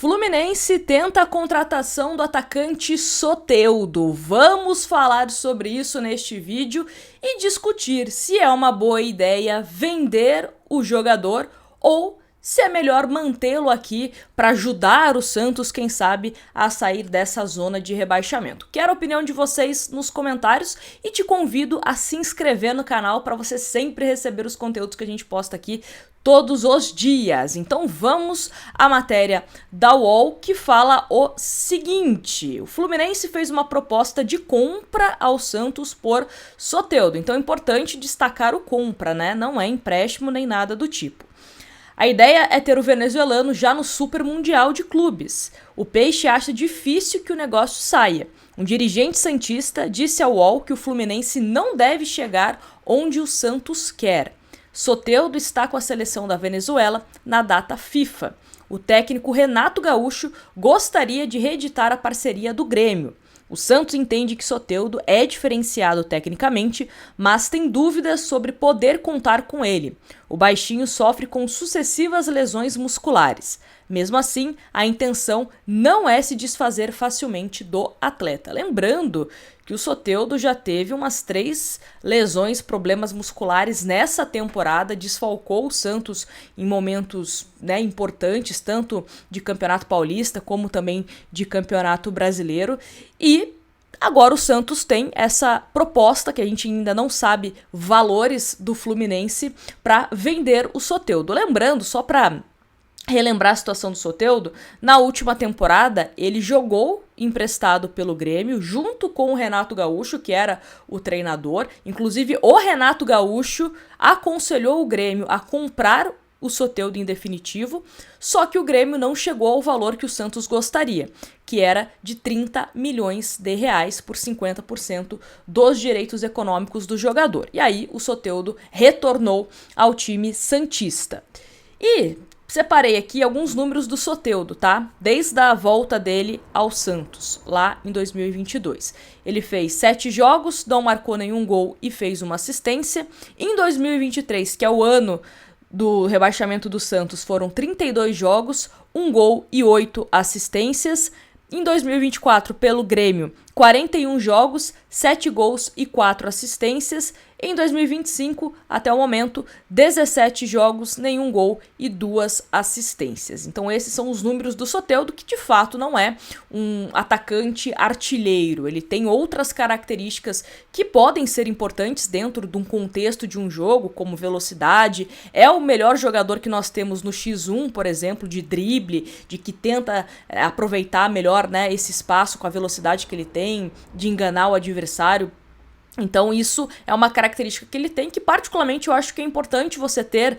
Fluminense tenta a contratação do atacante Soteldo. Vamos falar sobre isso neste vídeo e discutir se é uma boa ideia vender o jogador ou se é melhor mantê-lo aqui para ajudar o Santos, quem sabe, a sair dessa zona de rebaixamento. Quero a opinião de vocês nos comentários e te convido a se inscrever no canal para você sempre receber os conteúdos que a gente posta aqui todos os dias. Então vamos à matéria da UOL, que fala o seguinte: o Fluminense fez uma proposta de compra ao Santos por Soteldo. Então é importante destacar o compra, né? Não é empréstimo nem nada do tipo. A ideia é ter o venezuelano já no Super Mundial de Clubes. O Peixe acha difícil que o negócio saia. Um dirigente santista disse ao UOL que o Fluminense não deve chegar onde o Santos quer. Soteldo está com a seleção da Venezuela na data FIFA. O técnico Renato Gaúcho gostaria de reeditar a parceria do Grêmio. O Santos entende que Soteldo é diferenciado tecnicamente, mas tem dúvidas sobre poder contar com ele. O baixinho sofre com sucessivas lesões musculares. Mesmo assim, a intenção não é se desfazer facilmente do atleta. Lembrando que o Soteldo já teve umas 3 lesões, problemas musculares nessa temporada, desfalcou o Santos em momentos, importantes, tanto de Campeonato Paulista como também de Campeonato Brasileiro. E agora o Santos tem essa proposta, que a gente ainda não sabe valores do Fluminense, para vender o Soteldo. Lembrando, só para relembrar a situação do Soteldo, na última temporada ele jogou emprestado pelo Grêmio junto com o Renato Gaúcho, que era o treinador. Inclusive o Renato Gaúcho aconselhou o Grêmio a comprar o Soteldo em definitivo, só que o Grêmio não chegou ao valor que o Santos gostaria, que era de 30 milhões de reais por 50% dos direitos econômicos do jogador. E aí o Soteldo retornou ao time santista. E separei aqui alguns números do Soteldo, tá? Desde a volta dele ao Santos, lá em 2022. Ele fez 7 jogos, não marcou nenhum gol e fez uma assistência. Em 2023, que é o ano do rebaixamento do Santos, foram 32 jogos, 1 gol e 8 assistências. Em 2024, pelo Grêmio, 41 jogos, 7 gols e 4 assistências. Em 2025, até o momento, 17 jogos, nenhum gol e 2 assistências. Então esses são os números do Soteldo, que de fato não é um atacante artilheiro. Ele tem outras características que podem ser importantes dentro de um contexto de um jogo, como velocidade. É o melhor jogador que nós temos no X1, por exemplo, de drible, de que tenta aproveitar melhor, esse espaço com a velocidade que ele tem, de enganar o adversário. Então isso é uma característica que ele tem, que particularmente eu acho que é importante você ter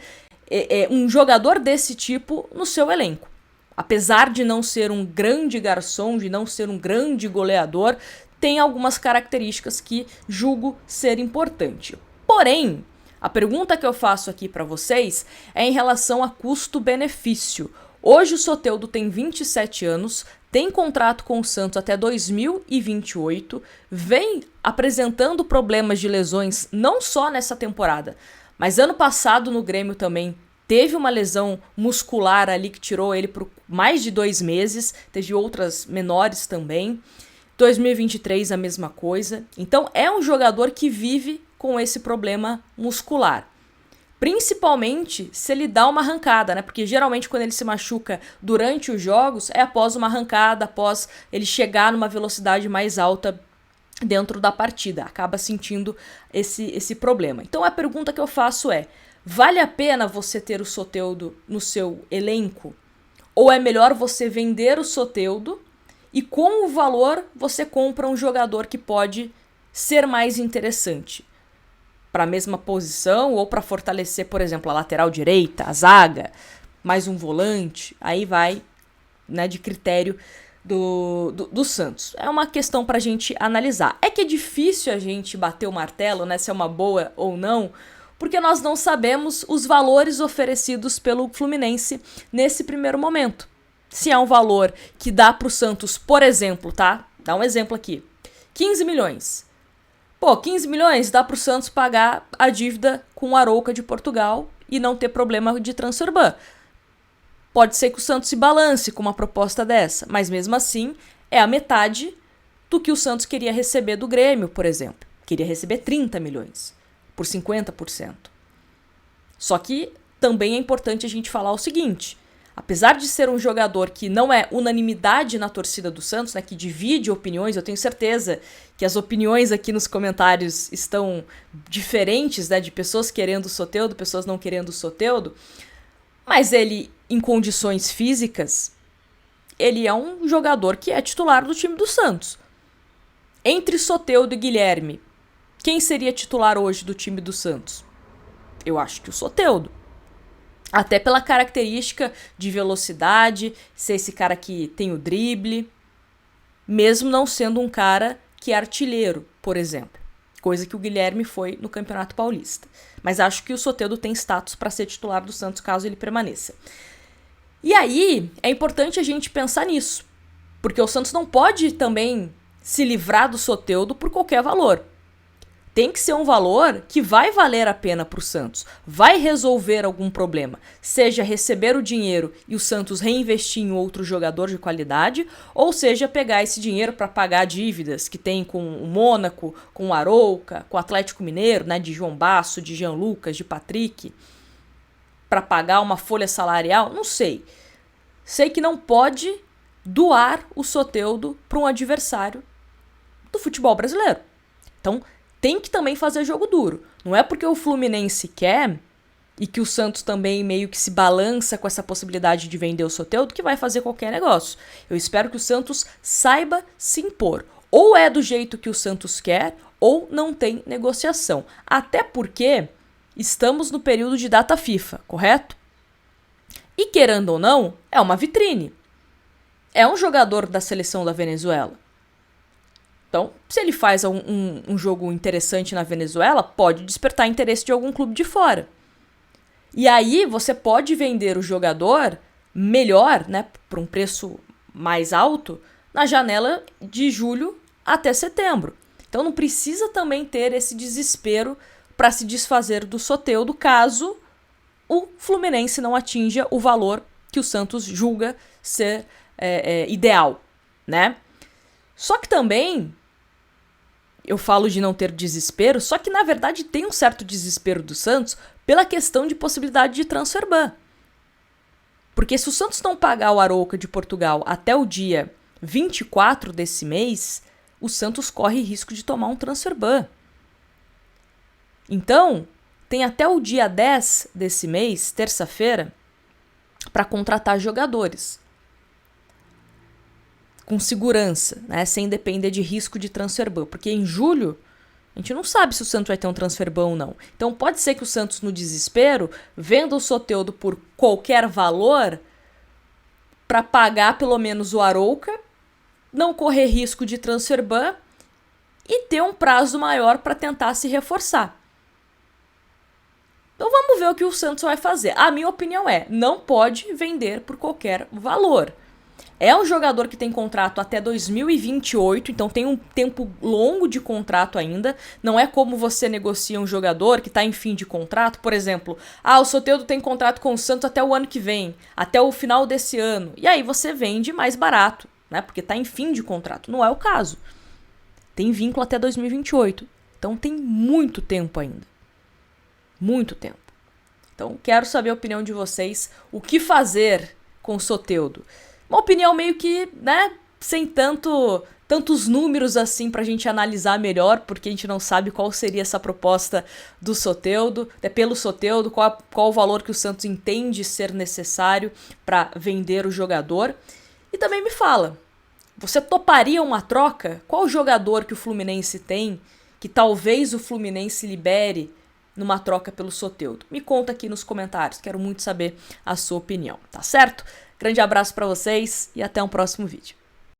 um jogador desse tipo no seu elenco. Apesar de não ser um grande garçom, de não ser um grande goleador, tem algumas características que julgo ser importante. Porém, a pergunta que eu faço aqui para vocês é em relação a custo-benefício. Hoje o Soteldo tem 27 anos, tem contrato com o Santos até 2028, vem apresentando problemas de lesões não só nessa temporada, mas ano passado no Grêmio também teve uma lesão muscular ali que tirou ele por mais de 2 meses, teve outras menores também. 2023 a mesma coisa. Então é um jogador que vive com esse problema muscular. Principalmente se ele dá uma arrancada, Porque geralmente quando ele se machuca durante os jogos é após uma arrancada, após ele chegar numa velocidade mais alta dentro da partida. Acaba sentindo esse problema. Então a pergunta que eu faço é: vale a pena você ter o Soteldo no seu elenco? Ou é melhor você vender o Soteldo e com o valor você compra um jogador que pode ser mais interessante para a mesma posição ou para fortalecer, por exemplo, a lateral direita, a zaga, mais um volante? Aí vai, de critério do Santos. É uma questão para a gente analisar. É que é difícil a gente bater o martelo, se é uma boa ou não, porque nós não sabemos os valores oferecidos pelo Fluminense nesse primeiro momento. Se é um valor que dá para o Santos, por exemplo, tá? Dá um exemplo aqui. 15 milhões. 15 milhões dá pro Santos pagar a dívida com o Arouca de Portugal e não ter problema de transfer ban. Pode ser que o Santos se balance com uma proposta dessa, mas mesmo assim é a metade do que o Santos queria receber do Grêmio, por exemplo. Queria receber 30 milhões, por 50%. Só que também é importante a gente falar o seguinte: apesar de ser um jogador que não é unanimidade na torcida do Santos, né, que divide opiniões, eu tenho certeza que as opiniões aqui nos comentários estão diferentes, né, de pessoas querendo o Soteldo, pessoas não querendo o Soteldo, mas ele, em condições físicas, ele é um jogador que é titular do time do Santos. Entre Soteldo e Guilherme, quem seria titular hoje do time do Santos? Eu acho que o Soteldo. Até pela característica de velocidade, ser esse cara que tem o drible, mesmo não sendo um cara que é artilheiro, por exemplo. Coisa que o Guilherme foi no Campeonato Paulista. Mas acho que o Soteldo tem status para ser titular do Santos caso ele permaneça. E aí, é importante a gente pensar nisso. Porque o Santos não pode também se livrar do Soteldo por qualquer valor. Tem que ser um valor que vai valer a pena para o Santos, vai resolver algum problema, seja receber o dinheiro e o Santos reinvestir em outro jogador de qualidade, ou seja, pegar esse dinheiro para pagar dívidas que tem com o Mônaco, com o Arouca, com o Atlético Mineiro, né, de João Basso, de Jean Lucas, de Patrick, para pagar uma folha salarial, não sei. Sei que não pode doar o Soteldo para um adversário do futebol brasileiro. Então, tem que também fazer jogo duro. Não é porque o Fluminense quer e que o Santos também meio que se balança com essa possibilidade de vender o Soteldo que vai fazer qualquer negócio. Eu espero que o Santos saiba se impor. Ou é do jeito que o Santos quer, ou não tem negociação. Até porque estamos no período de data FIFA, correto? E querendo ou não, é uma vitrine. É um jogador da seleção da Venezuela. Então, se ele faz um jogo interessante na Venezuela, pode despertar interesse de algum clube de fora. E aí você pode vender o jogador melhor, né, por um preço mais alto, na janela de julho até setembro. Então não precisa também ter esse desespero para se desfazer do Soteldo caso o Fluminense não atinja o valor que o Santos julga ser ideal, né? Só que também eu falo de não ter desespero, só que na verdade tem um certo desespero do Santos pela questão de possibilidade de transfer ban. Porque se o Santos não pagar o Arouca de Portugal até o dia 24 desse mês, o Santos corre risco de tomar um transfer ban. Então, tem até o dia 10 desse mês, terça-feira, para contratar jogadores. Com segurança, né, sem depender de risco de transfer ban, porque em julho a gente não sabe se o Santos vai ter um transfer ban ou não. Então pode ser que o Santos, no desespero, venda o Soteldo por qualquer valor para pagar pelo menos o Arouca, não correr risco de transfer ban e ter um prazo maior para tentar se reforçar. Então vamos ver o que o Santos vai fazer. A minha opinião é, não pode vender por qualquer valor. É um jogador que tem contrato até 2028, então tem um tempo longo de contrato ainda. Não é como você negocia um jogador que está em fim de contrato. Por exemplo, o Soteldo tem contrato com o Santos até o ano que vem, até o final desse ano. E aí você vende mais barato, né? Porque está em fim de contrato. Não é o caso. Tem vínculo até 2028. Então tem muito tempo ainda. Muito tempo. Então quero saber a opinião de vocês. O que fazer com o Soteldo? Uma opinião meio que, né, sem tantos números assim pra gente analisar melhor, porque a gente não sabe qual seria essa proposta do Soteldo, pelo Soteldo, qual o valor que o Santos entende ser necessário para vender o jogador. E também me fala, você toparia uma troca? Qual jogador que o Fluminense tem que talvez o Fluminense libere numa troca pelo Soteldo? Me conta aqui nos comentários, quero muito saber a sua opinião, tá certo? Grande abraço para vocês e até um próximo vídeo.